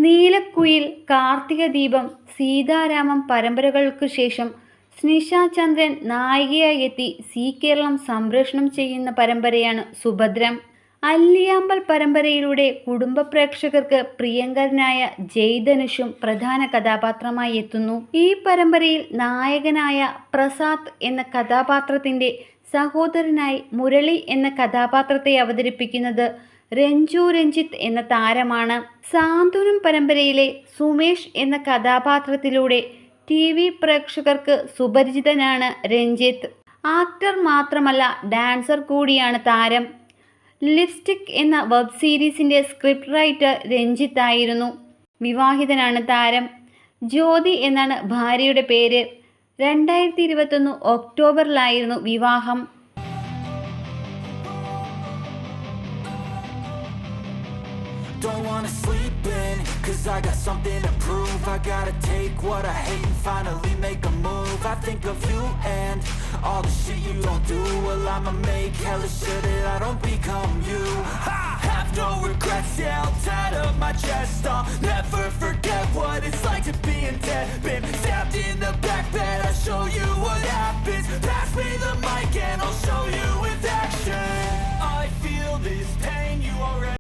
നീലക്കുയിൽ, കാർത്തിക ദീപം, സീതാരാമം പരമ്പരകൾക്കു ശേഷം സ്നിഷ ചന്ദ്രൻ നായികയായി എത്തി സീ കേരളം സംപ്രേഷണം ചെയ്യുന്ന പരമ്പരയാണ് സുഭദ്രം. അല്ലിയാമ്പൽ പരമ്പരയിലൂടെ കുടുംബ പ്രേക്ഷകർക്ക് പ്രിയങ്കരനായ ജയ്-ധനുഷും പ്രധാന കഥാപാത്രമായി എത്തുന്നു. ഈ പരമ്പരയിൽ നായകനായ പ്രസാദ് എന്ന കഥാപാത്രത്തിന്റെ സഹോദരനായി മുരളി എന്ന കഥാപാത്രത്തെ അവതരിപ്പിക്കുന്നത് രഞ്ജു രഞ്ജിത്ത് എന്ന താരമാണ്. സാന്ത്വനം പരമ്പരയിലെ സുമേഷ് എന്ന കഥാപാത്രത്തിലൂടെ TV പ്രേക്ഷകർക്ക് സുപരിചിതനാണ് രഞ്ജിത്ത്. ആക്ടർ മാത്രമല്ല, ഡാൻസർ കൂടിയാണ് താരം. ലിപ്സ്റ്റിക് എന്ന വെബ് സീരീസിന്റെ സ്ക്രിപ്റ്റ് റൈറ്റർ രഞ്ജിത്ത് ആയിരുന്നു. വിവാഹിതനാണ് താരം. ജ്യോതി എന്നാണ് ഭാര്യയുടെ പേര്. 2021 ഒക്ടോബറിലായിരുന്നു വിവാഹം. Don't wanna sleep in, cause I got something to prove. I gotta take what I hate and finally make a move. I think of you and all the shit you don't do. Well, I'ma make hella sure that I don't become you. I have no regrets, yeah, I'll tie up my chest. I'll